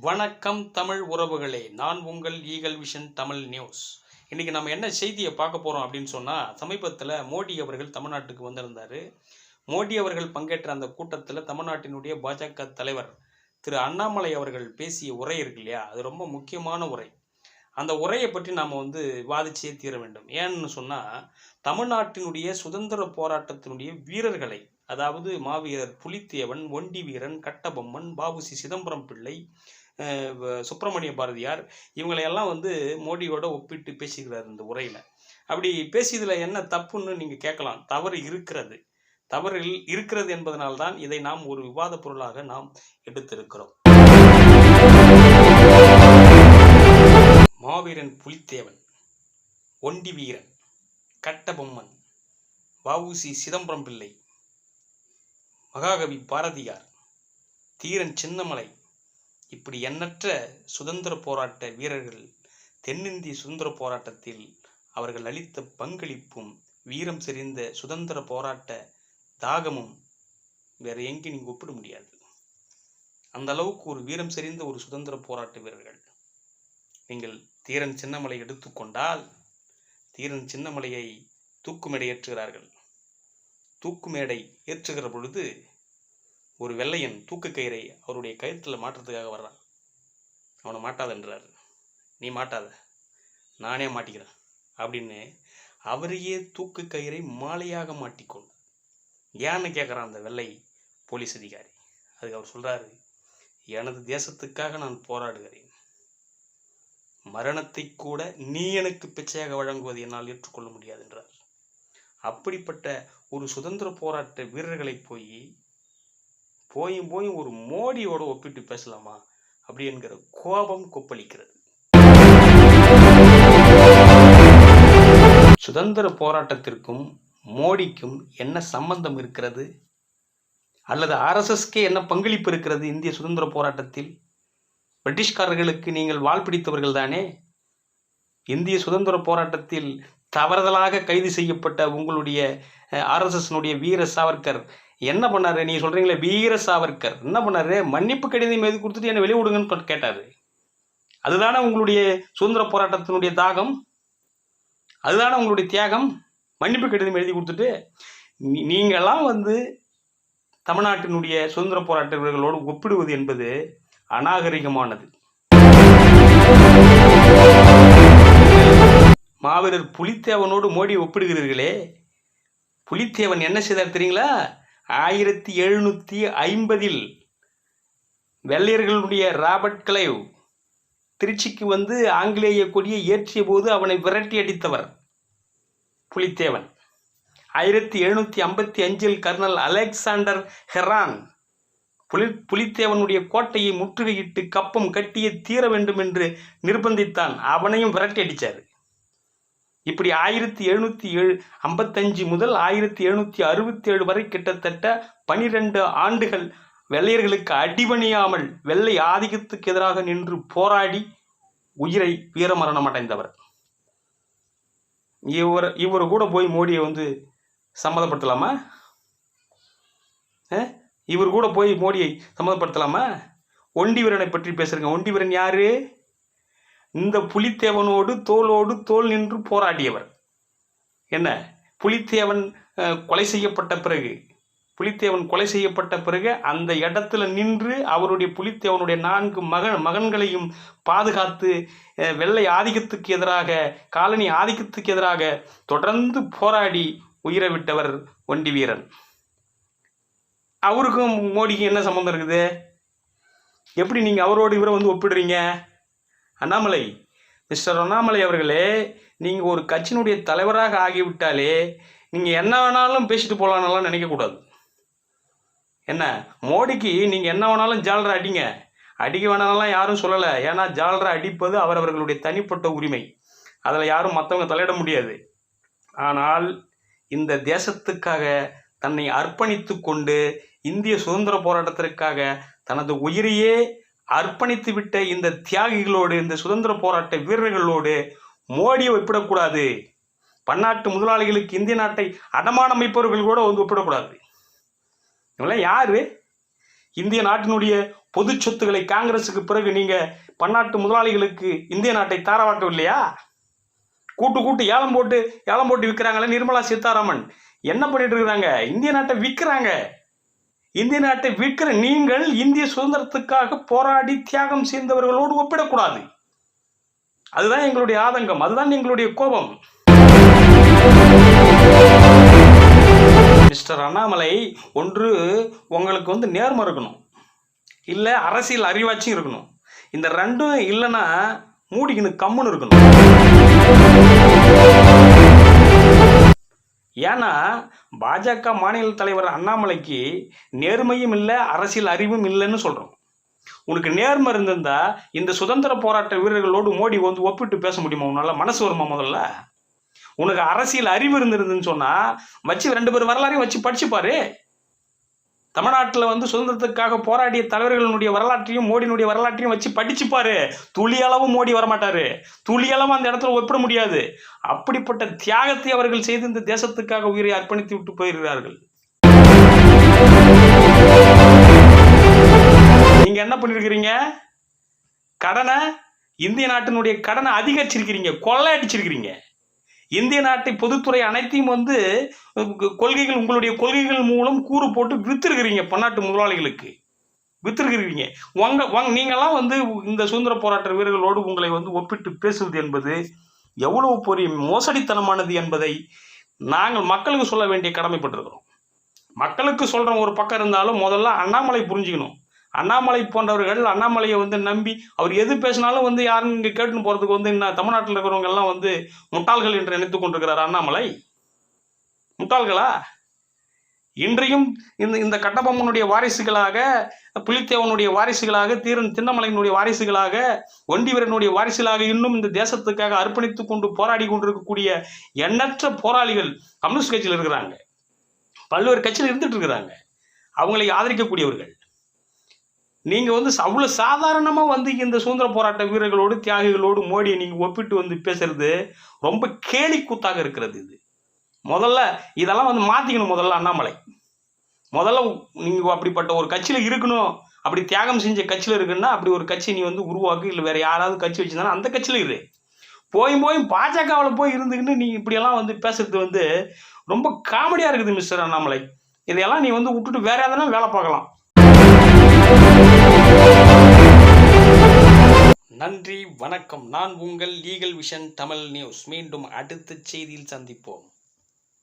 வணக்கம் தமிழ் உறவுகளே, நான் உங்கள் ஈகல் விஷன் தமிழ் நியூஸ். இன்றைக்கி நம்ம என்ன செய்தியை பார்க்க போகிறோம் அப்படின்னு சொன்னால், சமீபத்தில் மோடி அவர்கள் தமிழ்நாட்டுக்கு வந்திருந்தார். மோடி அவர்கள் பங்கேற்ற அந்த கூட்டத்தில் தமிழ்நாட்டினுடைய பாஜக தலைவர் திரு அண்ணாமலை அவர்கள் பேசிய உரை இருக்கு இல்லையா, அது ரொம்ப முக்கியமான உரை. அந்த உரையை பற்றி நாம் விவாதிச்சே தீர வேண்டும். ஏன்னு சொன்னால், தமிழ்நாட்டினுடைய சுதந்திர போராட்டத்தினுடைய வீரர்களை, அதாவது மாவீரர் புலித்தேவன், ஒண்டி வீரன், கட்டபொம்மன், வ.உ.சி. சிதம்பரம் பிள்ளை, சுப்பிரமணிய பாரதியார், இவங்களையெல்லாம் மோடியோட ஒப்பிட்டு பேசிக்கிறார் இந்த உரையில். அப்படி பேசியதில் என்ன தப்புன்னு நீங்கள் கேட்கலாம். தவறு இருக்கிறது என்பதனால்தான் இதை நாம் ஒரு விவாத பொருளாக நாம் எடுத்திருக்கிறோம். மாவீரன் புலித்தேவன், ஒண்டி வீரன், கட்டபொம்மன், வ.உ.சி. சிதம்பரம் பிள்ளை, மகாகவி பாரதியார், தீரன் சின்னமலை, இப்படி எண்ணற்ற சுதந்திர போராட்ட வீரர்கள் தென்னிந்திய சுதந்திர போராட்டத்தில் அவர்கள் அளித்த பங்களிப்பும் வீரம் செறிந்த சுதந்திர போராட்ட தாகமும் வேற எங்கே நீங்கள் ஒப்பிட முடியாது. அந்த அளவுக்கு ஒரு வீரம் செறிந்த ஒரு சுதந்திர போராட்ட வீரர்கள். நீங்கள் தீரன் சின்னமலை எடுத்துக்கொண்டால், தீரன் சின்னமலையை தூக்குமேடை ஏற்றுகிறார்கள். தூக்குமேடை ஏற்றுகிற பொழுது ஒரு வெள்ளையன் தூக்கு கயிறை அவருடைய கயிற்றில் மாட்டுறதுக்காக வர்றான். அவனை மாட்டாதன்றார். நீ மாட்டாத, நானே மாட்டிக்கிறேன் அப்படின்னு அவரையே தூக்கு கயிறை மாலையாக மாட்டிக்கொண்டு ஏன்னு கேட்குறான் அந்த வெள்ளை போலீஸ் அதிகாரி. அதுக்கு அவர் சொல்கிறாரு, எனது தேசத்துக்காக நான் போராடுகிறேன், மரணத்தை கூட நீ எனக்கு பிச்சையாக வழங்குவது என்னால் ஏற்றுக்கொள்ள முடியாது என்றார். அப்படிப்பட்ட ஒரு சுதந்திர போராட்ட வீரர்களை போயும் ஒரு மோடியோட ஒப்பிட்டு பேசலாமா அப்படி என்கிற கோபம் கொப்பளிக்கிறது. சுதந்திர போராட்டத்திற்கும் மோடிக்கும் என்ன சம்பந்தம் இருக்கிறது? அல்லது ஆர்எஸ்எஸ்கே என்ன பங்களிப்பு இருக்கிறது இந்திய சுதந்திர போராட்டத்தில்? பிரிட்டிஷ்காரர்களுக்கு நீங்கள் வால் பிடித்தவர்கள் தானே. இந்திய சுதந்திர போராட்டத்தில் தவறுதலாக கைது செய்யப்பட்ட உங்களுடைய ஆர்எஸ்எஸ்னுடைய வீர சாவர்கர் என்ன பண்ணாரு? நீங்கள் சொல்கிறீங்களே, வீர சாவர்கர் என்ன பண்ணாரு? மன்னிப்பு கடிதம் எழுதி கொடுத்துட்டு என்னை வெளியே விடுங்கன்னு கேட்டார். அதுதானே உங்களுடைய சுதந்திர போராட்டத்தினுடைய தாகம், அதுதானே உங்களுடைய தியாகம். மன்னிப்பு கடிதம் எழுதி கொடுத்துட்டு நீங்கள்லாம் தமிழ்நாட்டினுடைய சுதந்திர போராட்ட வீரர்களோடு ஒப்பிடுவது என்பது அநாகரிகமானது. மாவீரர் புலித்தேவனோடு மோடி ஒப்பிடுகிறீர்களே, புலித்தேவன் என்ன செய்தார் தெரியுங்களா? 1750 வெள்ளையர்களுடைய ராபர்ட் கிளைவ் திருச்சிக்கு ஆங்கிலேய கொடியை ஏற்றிய போது அவனை விரட்டி அடித்தவர் புலித்தேவன். 1755 கர்னல் அலெக்சாண்டர் ஹெரான் புலித்தேவனுடைய கோட்டையை முற்றுகையிட்டு கப்பம் கட்டியே தீர வேண்டும் என்று நிர்பந்தித்தான், அவனையும் விரட்டி அடித்தார். இப்படி 1755 முதல் 1767 வரை கிட்டத்தட்ட 12 ஆண்டுகள் வெள்ளையர்களுக்கு அடிபணியாமல் வெள்ளை ஆதிக்கத்துக்கு எதிராக நின்று போராடி உயிரை வீரமரணம் அடைந்தவர். இவர் கூட போய் மோடியை சம்மதப்படுத்தலாமா? இவர் கூட போய் மோடியை சம்மதப்படுத்தலாமா? ஒண்டி வீரனை பற்றி பேசுறீங்க. ஒண்டி வீரன் யாரு? இந்த புலித்தேவனோடு தோளோடு தோல் நின்று போராடியவர். என்ன, புலித்தேவன் கொலை செய்யப்பட்ட பிறகு அந்த இடத்துல நின்று அவருடைய புலித்தேவனுடைய 4 மகன்களையும் பாதுகாத்து வெள்ளை ஆதிக்கத்துக்கு எதிராக, காலனி ஆதிக்கத்துக்கு எதிராக தொடர்ந்து போராடி உயிரை விட்டவர் ஒண்டி வீரன். அவருக்கும் மோடிக்கும் என்ன சம்பந்தம் இருக்குது? எப்படி நீங்கள் அவரோடு இவரை ஒப்பிடுறீங்க? அண்ணாமலை, மிஸ்டர் அண்ணாமலை அவர்களே, நீங்கள் ஒரு கட்சியினுடைய தலைவராக ஆகிவிட்டாலே நீங்கள் என்ன வேணாலும் பேசிட்டு போகலான்னெல்லாம் நினைக்கக்கூடாது. என்ன, மோடிக்கு நீங்கள் என்ன வேணாலும் ஜாலரை அடிக்க வேணாலும் யாரும் சொல்லலை. ஏன்னா ஜாலரை அடிப்பது அவரவர்களுடைய தனிப்பட்ட உரிமை, அதில் யாரும் மற்றவங்க தலையிட முடியாது. ஆனால் இந்த தேசத்துக்காக தன்னை அர்ப்பணித்து கொண்டு இந்திய சுதந்திர போராட்டத்திற்காக தனது உயிரையே அர்ப்பணித்து விட்ட இந்த தியாகிகளோடு, இந்த சுதந்திர போராட்ட வீரர்களோடு மோடியை ஒப்பிடக்கூடாது. பன்னாட்டு முதலாளிகளுக்கு இந்திய நாட்டை அடமானம் அமைப்பவர்கள் கூட ஒப்பிடக்கூடாது. இவங்களாம் யாரு? இந்திய நாட்டினுடைய பொது சொத்துக்களை காங்கிரஸுக்கு பிறகு நீங்க பன்னாட்டு முதலாளிகளுக்கு இந்திய நாட்டை தாரவாக்கவில்லையா? கூட்டு ஏலம் போட்டு விற்கிறாங்களே நிர்மலா சீதாராமன் என்ன பண்ணிட்டு இருக்கிறாங்க? இந்திய நாட்டை விற்கிறாங்க. இந்திய நாட்டை விற்கிற நீங்கள் இந்திய சுதந்திரத்துக்காக போராடி தியாகம் செய்தவர்களோடு ஒப்பிடக்கூடாது. அதுதான் எங்களுடைய ஆதங்கம், அதுதான் எங்களுடைய கோபம். மிஸ்டர் அண்ணாமலை, ஒன்று உங்களுக்கு நேர்மை இருக்கணும், இல்லை அரசியல் அறிவாட்சியும் இருக்கணும். இந்த ரெண்டும் இல்லைன்னா மூடிக்கணும், கம்முன்னு இருக்கணும். ஏன்னா பாஜக மாநில தலைவர் அண்ணாமலைக்கு நேர்மையும் இல்லை, அரசியல் அறிவும் இல்லைன்னு சொல்கிறோம். உனக்கு நேர்மை இருந்திருந்தா இந்த சுதந்திர போராட்ட வீரர்களோடு மோடி ஒப்பிட்டு பேச முடியுமா? உன்னால மனசு வருமா? முதல்ல உனக்கு அரசியல் அறிவு இருந்திருந்துன்னு சொன்னா வச்சு 2 பேர் வரலாறையும் வச்சு படிச்சுப்பாரு. தமிழ்நாட்டில் சுதந்திரத்துக்காக போராடிய தலைவர்களுடைய வரலாற்றையும் மோடியினுடைய வரலாற்றையும் வச்சு படிச்சுப்பாரு. துளியளவும் மோடி வரமாட்டாரு, துளியளவும் அந்த இடத்துல ஒப்பிட முடியாது. அப்படிப்பட்ட தியாகத்தை அவர்கள் செய்து இந்த தேசத்துக்காக உயிரை அர்ப்பணித்து விட்டு போயிருக்கிறார்கள். நீங்க என்ன பண்ணிருக்கிறீங்க? இந்திய நாட்டினுடைய கடனை அதிகரிச்சிருக்கிறீங்க, கொள்ளை அடிச்சிருக்கிறீங்க. இந்திய நாட்டை பொதுத்துறை அனைத்தையும் கொள்கைகள், உங்களுடைய கொள்கைகள் மூலம் கூறு போட்டு வித்துருக்கிறீங்க, பன்னாட்டு முதலாளிகளுக்கு வித்துருக்கிறீங்க. நீங்கெல்லாம் இந்த சுதந்திர போராட்ட வீரர்களோடு உங்களை ஒப்பிட்டு பேசுவது என்பது எவ்வளவு பெரிய மோசடித்தனமானது என்பதை நாங்கள் மக்களுக்கு சொல்ல வேண்டிய கடமைப்பட்டிருக்கிறோம். மக்களுக்கு சொல்ற ஒரு பக்கம் இருந்தாலும் முதல்ல அண்ணாமலை புரிஞ்சுக்கணும். அண்ணாமலை போன்றவர்கள் அண்ணாமலையை நம்பி அவர் எது பேசினாலும் யாரும் இங்கே கேட்டுன்னு போகிறதுக்கு தமிழ்நாட்டில் இருக்கிறவங்க எல்லாம் முட்டாள்கள் என்று நினைத்து கொண்டிருக்கிறார் அண்ணாமலை. முட்டாள்களா? இன்றையும் இந்த கட்டபொம்மனுடைய வாரிசுகளாக, புலித்தேவனுடைய வாரிசுகளாக, தீரன் திண்ணமலையினுடைய வாரிசுகளாக, ஒண்டிவீரனுடைய வாரிசுகளாக இன்னும் இந்த தேசத்துக்காக அர்ப்பணித்துக் கொண்டு போராடி கொண்டிருக்கக்கூடிய எண்ணற்ற போராளிகள் கம்யூனிஸ்ட் கட்சியில் இருக்கிறாங்க, பல்வேறு கட்சியில் இருந்துட்டு இருக்கிறாங்க. அவங்களை ஆதரிக்கக்கூடியவர்கள். நீங்க அவ்வளவு சாதாரணமா இந்த சுதந்திர போராட்ட வீரர்களோடு தியாகிகளோடு மோடியை நீங்க ஒப்பிட்டு பேசுறது ரொம்ப கேலி கூத்தாக இருக்கிறது. இது முதல்ல இதெல்லாம் மாத்திக்கணும். முதல்ல அண்ணாமலை, முதல்ல நீங்க அப்படிப்பட்ட ஒரு கட்சியில இருக்கணும். அப்படி தியாகம் செஞ்ச கட்சியில இருக்குன்னா அப்படி ஒரு கட்சி நீ உருவாக்கு. இல்லை வேற யாராவது கட்சி வச்சிருந்தாலும் அந்த கட்சியில இரு. போய் பாஜகவில் போய் இருந்துக்கிட்டு நீ இப்படியெல்லாம் பேசுறது ரொம்ப காமெடியா இருக்குது மிஸ்டர் அண்ணாமலை. இதையெல்லாம் நீ விட்டுட்டு வேற எதனா வேலை பார்க்கலாம். நன்றி, வணக்கம். நான் உங்கள் லீகல் விஷன் தமிழ் நியூஸ். மீண்டும் அடுத்த செய்தியில் சந்திப்போம்.